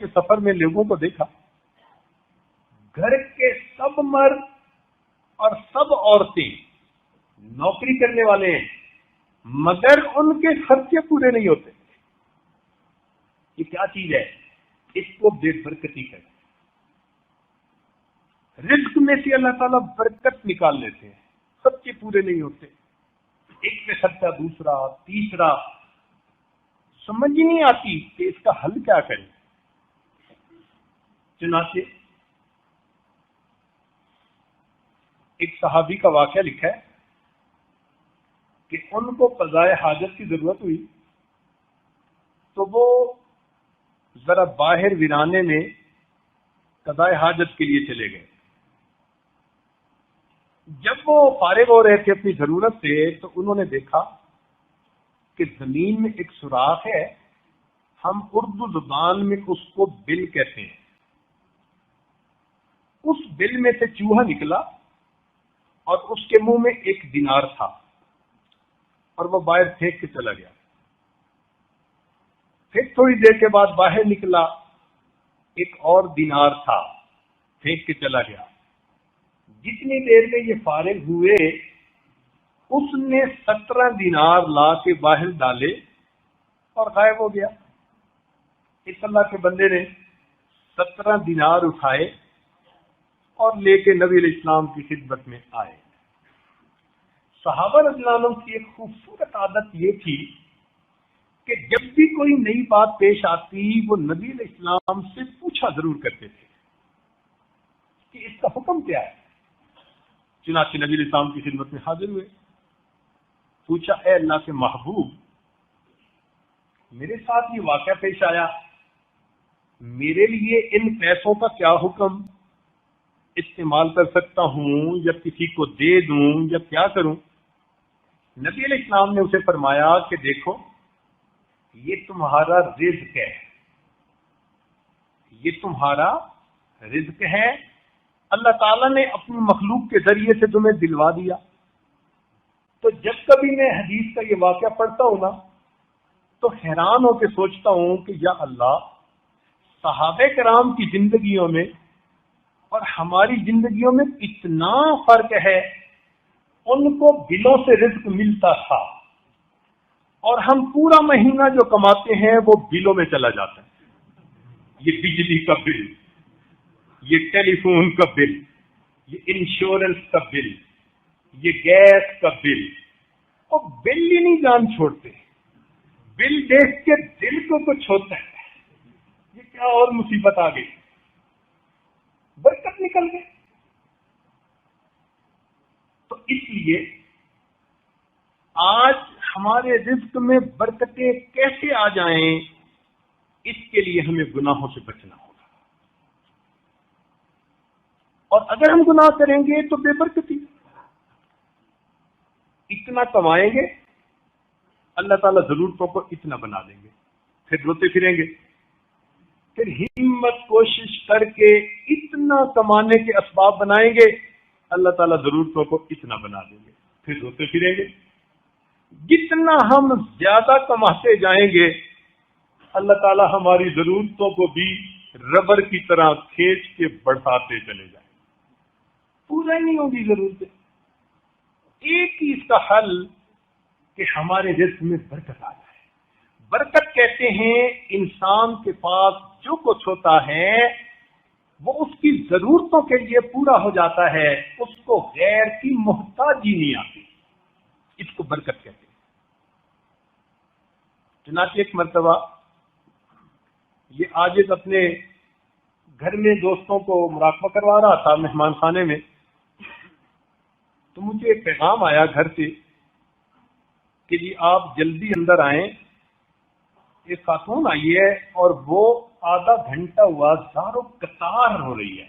کے سفر میں لوگوں کو دیکھا، گھر کے سب مرد اور سب عورتیں نوکری کرنے والے ہیں، مگر ان کے خرچے پورے نہیں ہوتے۔ یہ کیا چیز ہے؟ اس کو بے برکتی کہتے ہیں۔ رزق میں سے اللہ تعالیٰ برکت نکال لیتے ہیں، خرچے پورے نہیں ہوتے، ایک پہ خرچہ دوسرا تیسرا، سمجھ ہی نہیں آتی کہ اس کا حل کیا کریں۔ چنانچہ ایک صحابی کا واقعہ لکھا ہے کہ ان کو قضاء حاجت کی ضرورت ہوئی تو وہ ذرا باہر ویرانے میں قضاء حاجت کے لیے چلے گئے۔ جب وہ فارغ ہو رہے تھے اپنی ضرورت سے تو انہوں نے دیکھا کہ زمین میں ایک سوراخ ہے، ہم اردو زبان میں اس کو بل کہتے ہیں۔ اس بل میں سے چوہا نکلا اور اس کے منہ میں ایک دینار تھا اور وہ باہر پھینک کے چلا گیا۔ پھر تھوڑی دیر کے بعد باہر نکلا، ایک اور دینار تھا، پھینک کے چلا گیا۔ جتنی دیر میں یہ فارغ ہوئے اس نے 17 دینار لا کے باہر ڈالے اور غائب ہو گیا۔ اس اللہ کے بندے نے 17 دینار اٹھائے اور لے کے نبی علیہ السلام کی خدمت میں آئے۔ صحابہ رضی اللہ عنہ کی ایک خوبصورت عادت یہ تھی کہ جب بھی کوئی نئی بات پیش آتی وہ نبی علیہ السلام سے پوچھا ضرور کرتے تھے کہ اس کا حکم کیا ہے۔ چنانچہ نبی علیہ السلام کی خدمت میں حاضر ہوئے، پوچھا اے اللہ کے محبوب، میرے ساتھ یہ واقعہ پیش آیا، میرے لیے ان پیسوں کا کیا حکم، استعمال کر سکتا ہوں یا کسی کو دے دوں یا کیا کروں؟ نبی علیہ السلام نے اسے فرمایا کہ دیکھو یہ تمہارا رزق ہے، یہ تمہارا رزق ہے، اللہ تعالیٰ نے اپنی مخلوق کے ذریعے سے تمہیں دلوا دیا۔ تو جب کبھی میں حدیث کا یہ واقعہ پڑھتا ہوں نا تو حیران ہو کے سوچتا ہوں کہ یا اللہ، صحابہ کرام کی زندگیوں میں اور ہماری زندگیوں میں اتنا فرق ہے۔ ان کو بلوں سے رزق ملتا تھا اور ہم پورا مہینہ جو کماتے ہیں وہ بلوں میں چلا جاتا ہے۔ یہ بجلی کا بل، یہ ٹیلی فون کا بل، یہ انشورنس کا بل، یہ گیس کا بل، اور بل ہی نہیں جان چھوڑتے۔ بل دیکھ کے دل کو کچھ ہوتا ہے، یہ کیا اور مصیبت آ گئی، برکت نکل گئی۔ تو اس لیے آج ہمارے رزق میں برکتیں کیسے آ جائیں، اس کے لیے ہمیں گناہوں سے بچنا ہوگا، اور اگر ہم گناہ کریں گے تو بے برکتی۔ اتنا کمائیں گے اللہ تعالیٰ ضرورتوں کو اتنا بنا دیں گے، پھر روتے پھریں گے، پھر ہمت کوشش کر کے اتنا کمانے کے اسباب بنائیں گے، اللہ تعالیٰ ضرورتوں کو اتنا بنا دیں گے، پھر روتے پھریں گے۔ جتنا ہم زیادہ کماتے جائیں گے اللہ تعالیٰ ہماری ضرورتوں کو بھی ربر کی طرح کھینچ کے بڑھاتے چلے جائیں، پورا ہی نہیں ہوگی ضرورتیں۔ ایک ہی اس کا حل کہ ہمارے رزق میں برکت آ جائے۔ برکت کہتے ہیں انسان کے پاس جو کچھ ہوتا ہے وہ اس کی ضرورتوں کے لیے پورا ہو جاتا ہے، اس کو غیر کی محتاجی نہیں آتی، اس کو برکت کہتے ہیں۔ چنانچہ ایک مرتبہ یہ عاجز اپنے گھر میں دوستوں کو مراقبہ کروا رہا تھا مہمان خانے میں، تو مجھے ایک پیغام آیا گھر سے کہ جی آپ جلدی اندر آئیں، ایک خاتون آئی ہے اور وہ آدھا گھنٹہ ہوا زاروں قطار ہو رہی ہے،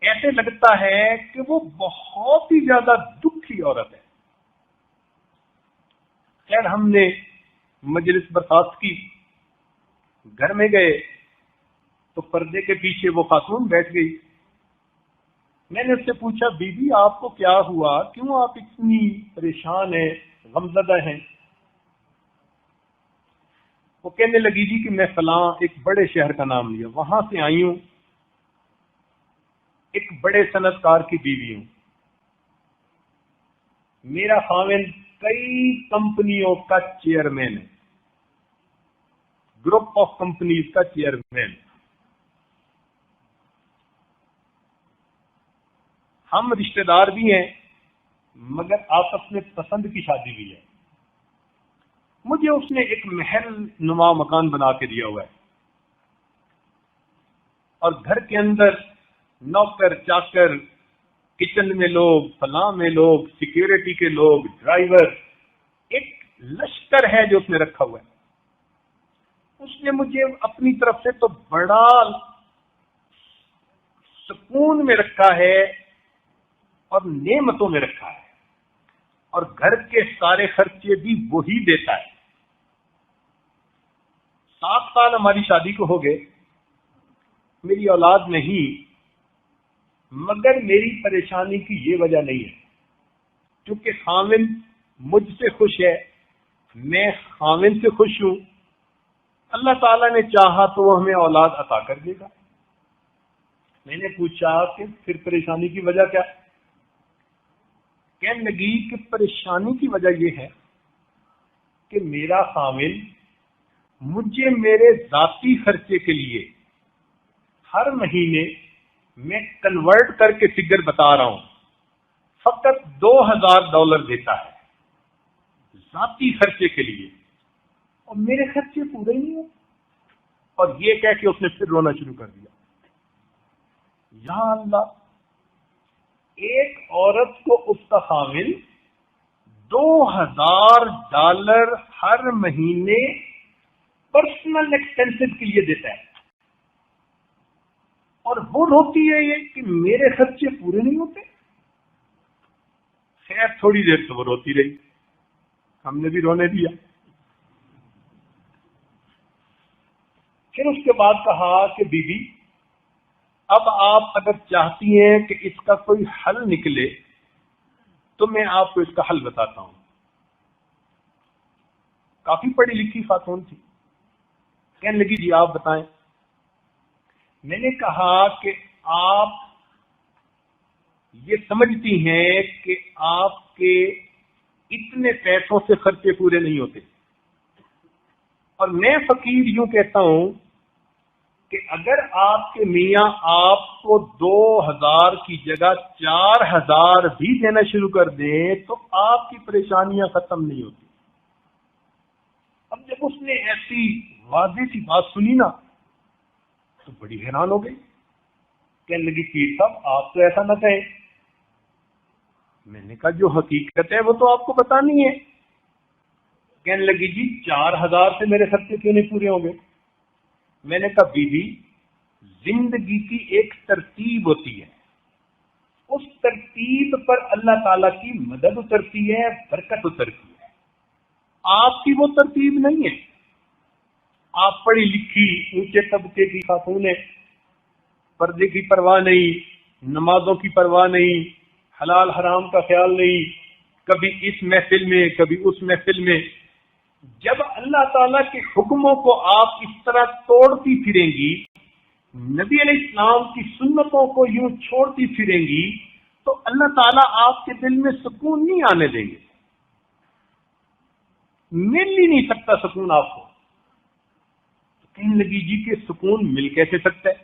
ایسے لگتا ہے کہ وہ بہت ہی زیادہ دکھی عورت ہے۔ خیر ہم نے مجلس برخاست کی، گھر میں گئے تو پردے کے پیچھے وہ خاتون بیٹھ گئی۔ میں نے اس سے پوچھا بی بی آپ کو کیا ہوا، کیوں آپ اتنی پریشان ہیں، غمزدہ ہیں؟ وہ کہنے لگی جی کہ میں فلاں ایک بڑے شہر کا نام لیا، وہاں سے آئی ہوں، ایک بڑے صنعت کار کی بیوی ہوں، میرا خاوند کئی کمپنیوں کا چیئرمین ہے، گروپ آف کمپنیز کا چیئرمین، ہم رشتہ دار بھی ہیں مگر آپس میں پسند کی شادی بھی ہے، مجھے اس نے ایک محل نما مکان بنا کے دیا ہوا ہے اور گھر کے اندر نوکر چاکر، کچن میں لوگ، فلاں میں لوگ، سیکیورٹی کے لوگ، ڈرائیور، ایک لشکر ہے جو اس نے رکھا ہوا ہے۔ اس نے مجھے اپنی طرف سے تو بڑا سکون میں رکھا ہے اور نعمتوں میں رکھا ہے، اور گھر کے سارے خرچے بھی وہی دیتا ہے۔ 7 سال ہماری شادی کو ہو گئے، میری اولاد نہیں، مگر میری پریشانی کی یہ وجہ نہیں ہے، کیونکہ خاوند مجھ سے خوش ہے، میں خاوند سے خوش ہوں، اللہ تعالیٰ نے چاہا تو وہ ہمیں اولاد عطا کر دے گا۔ میں نے پوچھا کہ پھر پریشانی کی وجہ کیا؟ کہنے لگی کہ پریشانی کی وجہ یہ ہے کہ میرا خاوند مجھے میرے ذاتی خرچے کے لیے ہر مہینے میں کنورٹ کر کے فگر بتا رہا ہوں، فقط $2000 دیتا ہے ذاتی خرچے کے لیے، اور میرے خرچے پورے نہیں ہوتے۔ اور یہ کہہ کے اس نے پھر رونا شروع کر دیا۔ یا اللہ، ایک عورت کو اس کا خاوند $2000 ہر مہینے پرسنل ایکسپینسز کے لیے دیتا ہے، اور وہ روتی ہے یہ کہ میرے خرچے پورے نہیں ہوتے۔ خیر تھوڑی دیر تو وہ روتی رہی، ہم نے بھی رونے دیا۔ پھر اس کے بعد کہا کہ بی بی، اب آپ اگر چاہتی ہیں کہ اس کا کوئی حل نکلے تو میں آپ کو اس کا حل بتاتا ہوں۔ کافی پڑھی لکھی خاتون تھی، کہنے لگی جی آپ بتائیں۔ میں نے کہا کہ آپ یہ سمجھتی ہیں کہ آپ کے اتنے پیسوں سے خرچے پورے نہیں ہوتے، اور میں فقیر یوں کہتا ہوں کہ اگر آپ کے میاں آپ کو 2000 کی جگہ 4000 بھی دینا شروع کر دیں تو آپ کی پریشانیاں ختم نہیں ہوتی۔ اب جب اس نے ایسی واضح سی بات سنی نا تو بڑی حیران ہو گئی، کہنے لگی پیر صاحب آپ تو ایسا نہ کہیں۔ میں نے کہا جو حقیقت ہے وہ تو آپ کو بتانی ہے۔ کہنے لگی جی 4000 سے میرے خرچے کیوں نہیں پورے ہوں گے؟ میں نے کہا بی بی، زندگی کی ایک ترتیب ہوتی ہے، اس ترتیب پر اللہ تعالیٰ کی مدد اترتی ہے، برکت اترتی ہے، آپ کی وہ ترتیب نہیں ہے۔ آپ پڑھی لکھی اونچے طبقے کی خاتون ہیں، پردے کی پرواہ نہیں، نمازوں کی پرواہ نہیں، حلال حرام کا خیال نہیں، کبھی اس محفل میں کبھی اس محفل میں۔ جب اللہ تعالیٰ کے حکموں کو آپ اس طرح توڑتی پھریں گی، نبی علیہ السلام کی سنتوں کو یوں چھوڑتی پھریں گی، تو اللہ تعالیٰ آپ کے دل میں سکون نہیں آنے دیں گے، مل ہی نہیں سکتا سکون آپ کو۔ کہنے لگی جی کہ سکون مل کیسے سکتا ہے؟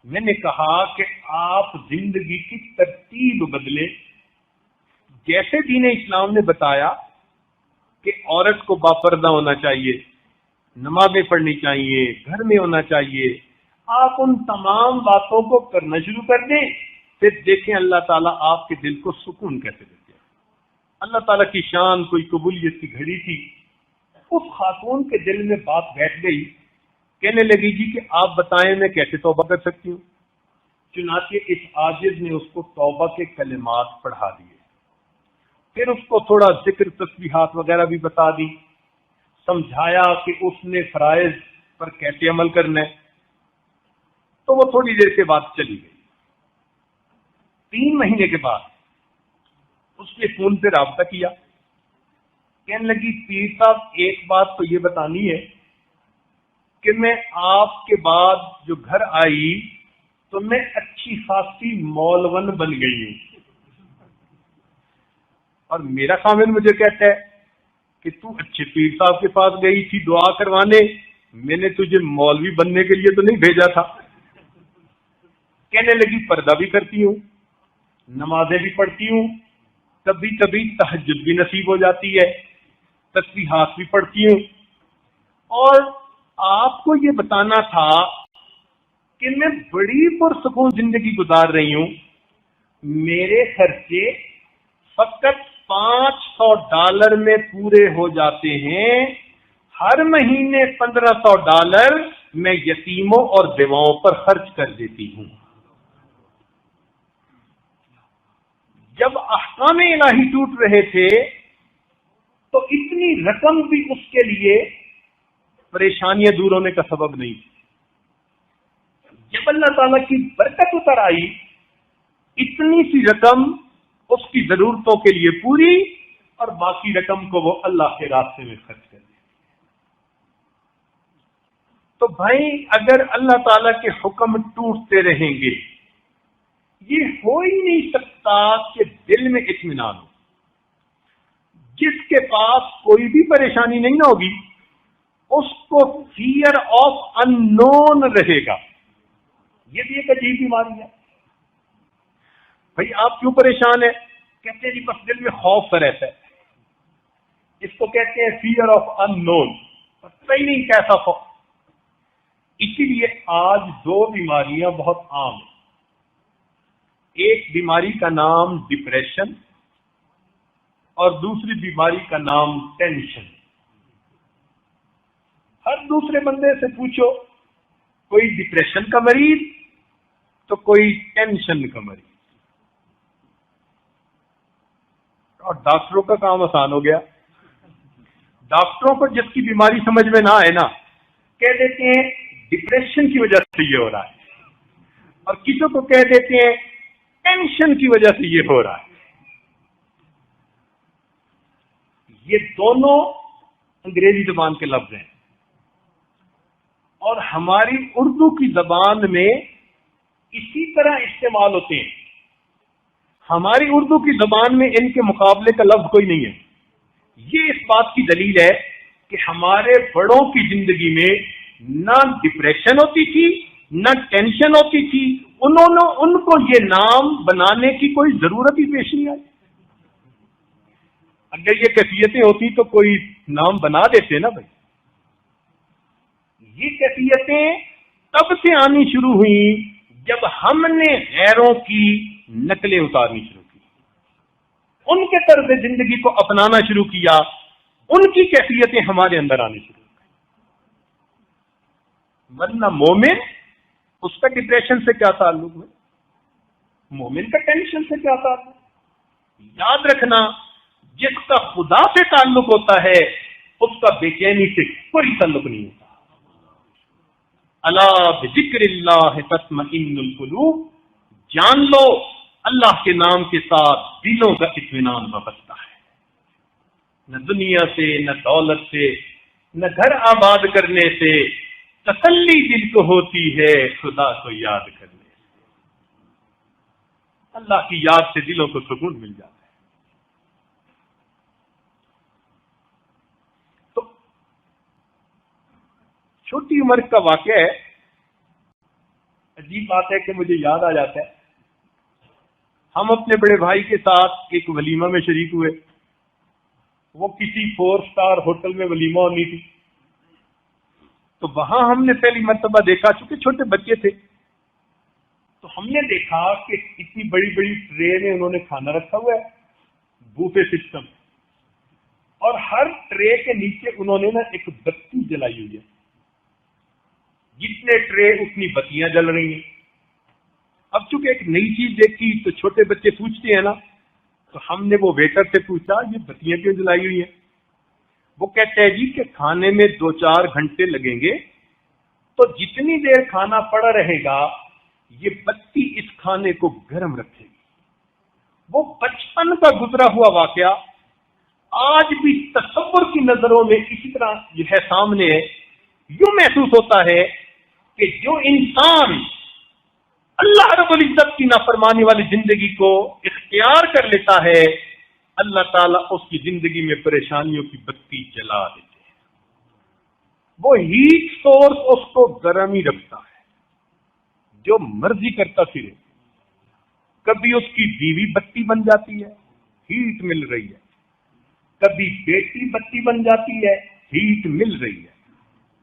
میں نے کہا کہ آپ زندگی کی ترتیب بدلیں، جیسے دین اسلام نے بتایا کہ عورت کو باپردہ ہونا چاہیے، نمازیں پڑھنی چاہیے، گھر میں ہونا چاہیے، آپ ان تمام باتوں کو کرنا شروع کر دیں، پھر دیکھیں اللہ تعالیٰ آپ کے دل کو سکون کیسے دیتے ہیں۔ اللہ تعالیٰ کی شان کوئی قبولیت کی گھڑی تھی، اس خاتون کے دل میں بات بیٹھ گئی، کہنے لگی جی کہ آپ بتائیں میں کیسے توبہ کر سکتی ہوں؟ چنانچہ اس عاجز نے اس کو توبہ کے کلمات پڑھا دیے، پھر اس کو تھوڑا ذکر تسبیحات وغیرہ بھی بتا دی، سمجھایا کہ اس نے فرائض پر کیسے عمل کرنا ہے، تو وہ تھوڑی دیر کے بعد چلی گئی۔ 3 مہینے کے بعد اس نے فون پہ رابطہ کیا، کہنے لگی پیر صاحب ایک بات تو یہ بتانی ہے کہ میں آپ کے بعد جو گھر آئی تو میں اچھی خاصی مولون بن گئی ہوں، اور میرا خامن مجھے کہتا ہے کہ تو اچھے پیر صاحب کے پاس گئی تھی دعا کروانے، میں نے تجھے مولوی بننے کے لیے تو نہیں بھیجا تھا۔ کہنے لگی پردہ بھی کرتی ہوں، نمازیں بھی پڑھتی ہوں، کبھی کبھی تہجد بھی نصیب ہو جاتی ہے، تسبیحات بھی پڑھتی ہوں، اور آپ کو یہ بتانا تھا کہ میں بڑی پرسکون زندگی گزار رہی ہوں، میرے خرچے فقط $500 میں پورے ہو جاتے ہیں، ہر مہینے $1500 میں یتیموں اور بیواؤں پر خرچ کر دیتی ہوں۔ جب احکام الہی ٹوٹ رہے تھے تو اتنی رقم بھی اس کے لیے پریشانیاں دور ہونے کا سبب نہیں تھی۔ جب اللہ تعالیٰ کی برکت اتر آئی، اتنی سی رقم اس کی ضرورتوں کے لیے پوری، اور باقی رقم کو وہ اللہ کے راستے میں خرچ کر دے۔ تو بھائی اگر اللہ تعالیٰ کے حکم ٹوٹتے رہیں گے، یہ ہو ہی نہیں سکتا کہ دل میں اطمینان ہو۔ جس کے پاس کوئی بھی پریشانی نہیں نہ ہوگی، اس کو فیئر آف ان نون رہے گا۔ یہ بھی ایک عجیب بیماری ہے۔ بھائی آپ کیوں پریشان ہیں؟ کہتے ہیں جی بس دل میں خوف سا رہتا ہے، اس کو کہتے ہیں فیئر آف ان نون، پتہ ہی نہیں کیسا خوف۔ اسی لیے آج 2 بیماریاں بہت عام ہیں۔ ایک بیماری کا نام ڈپریشن اور دوسری بیماری کا نام ٹینشن۔ ہر دوسرے بندے سے پوچھو، کوئی ڈپریشن کا مریض تو کوئی ٹینشن کا مریض۔ اور ڈاکٹروں کا کام آسان ہو گیا۔ ڈاکٹروں کو جس کی بیماری سمجھ میں نہ آئے نا، کہہ دیتے ہیں ڈپریشن کی وجہ سے یہ ہو رہا ہے، اور کسی کو کہہ دیتے ہیں ٹینشن کی وجہ سے یہ ہو رہا ہے۔ یہ دونوں انگریزی زبان کے لفظ ہیں، اور ہماری اردو کی زبان میں اسی طرح استعمال ہوتے ہیں۔ ہماری اردو کی زبان میں ان کے مقابلے کا لفظ کوئی نہیں ہے۔ یہ اس بات کی دلیل ہے کہ ہمارے بڑوں کی زندگی میں نہ ڈپریشن ہوتی تھی نہ ٹینشن ہوتی تھی، ان کو یہ نام بنانے کی کوئی ضرورت ہی پیش نہیں آئی۔ اگر یہ کیفیتیں ہوتی تو کوئی نام بنا دیتے نا بھائی۔ یہ کیفیتیں تب سے آنی شروع ہوئی جب ہم نے غیروں کی نقلیں اتارنی شروع کی، ان کے طرز زندگی کو اپنانا شروع کیا، ان کی کیفیتیں ہمارے اندر آنی شروع کی۔ ورنہ مومن، اس کا ڈپریشن سے کیا تعلق ہے؟ مومن کا ٹینشن سے کیا تعلق ہے؟ یاد رکھنا، جس کا خدا سے تعلق ہوتا ہے اس کا بے چینی سے کوئی تعلق نہیں ہوتا۔ الا بذکر اللہ تطمئن القلوب، جان لو اللہ کے نام کے ساتھ دلوں کا اطمینان وابستہ ہے۔ نہ دنیا سے، نہ دولت سے، نہ گھر آباد کرنے سے، تسلی دل کو ہوتی ہے خدا کو یاد کرنے سے۔ اللہ کی یاد سے دلوں کو سکون مل جاتا ہے۔ تو چھوٹی عمر کا واقعہ ہے، عجیب بات ہے کہ مجھے یاد آ جاتا ہے۔ ہم اپنے بڑے بھائی کے ساتھ ایک ولیمہ میں شریک ہوئے، وہ کسی 4 اسٹار ہوٹل میں ولیمہ ہونی تھی، تو وہاں ہم نے پہلی مرتبہ دیکھا، چونکہ چھوٹے بچے تھے، تو ہم نے دیکھا کہ اتنی بڑی بڑی ٹرے میں انہوں نے کھانا رکھا ہوا ہے، بوفے سسٹم، اور ہر ٹرے کے نیچے انہوں نے نا ایک بتی جلائی ہوئی ہے، جتنے ٹرے اتنی بتیاں جل رہی ہیں۔ اب چونکہ ایک نئی چیز دیکھی تو چھوٹے بچے پوچھتے ہیں نا، تو ہم نے وہ ویٹر سے پوچھا یہ بتیاں کیوں جلائی ہوئی ہیں؟ وہ کہتے ہیں جی کہ کھانے میں 2-4 گھنٹے لگیں گے، تو جتنی دیر کھانا پڑا رہے گا یہ بتی اس کھانے کو گرم رکھے گی۔ وہ بچپن کا گزرا ہوا واقعہ آج بھی تصور کی نظروں میں اسی طرح یہ ہے سامنے ہے یوں محسوس ہوتا ہے کہ جو انسان اللہ رب العزت کی نافرمانی والی زندگی کو اختیار کر لیتا ہے، اللہ تعالیٰ اس کی زندگی میں پریشانیوں کی بتی جلا دیتے ہیں۔ وہ ہیٹ سورس اس کو گرم ہی رکھتا ہے، جو مرضی کرتا پھرے۔ کبھی اس کی بیوی بتی بن جاتی ہے، ہیٹ مل رہی ہے، کبھی بیٹی بتی بن جاتی ہے، ہیٹ مل رہی ہے،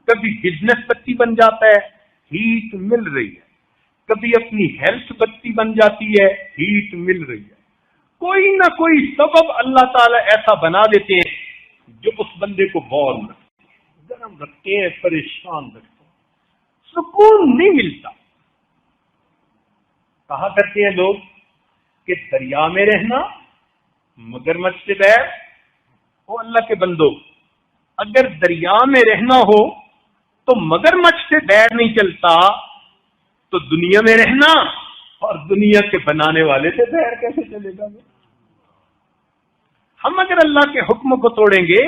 کبھی بزنس بتی بن جاتا ہے، ہیٹ مل رہی ہے، کبھی اپنی ہیلتھ بتی بن جاتی ہے، ہیٹ مل رہی ہے۔ کوئی نہ کوئی سبب اللہ تعالیٰ ایسا بنا دیتے ہیں جو اس بندے کو وارم رکھتے ہیں، گرم رکھتے ہیں، پریشان رکھتے ہیں، سکون نہیں ملتا۔ کہا کرتے ہیں لوگ کہ دریا میں رہنا مگرمچھ سے بیر۔ او اللہ کے بندو، اگر دریا میں رہنا ہو تو مگرمچھ سے بیر نہیں چلتا، تو دنیا میں رہنا اور دنیا کے بنانے والے سے بیر کیسے چلے گا؟ ہم اگر اللہ کے حکم کو توڑیں گے،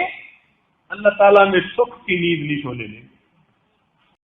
اللہ تعالیٰ میں سکھ کی نیند نہیں سونے دیں گے۔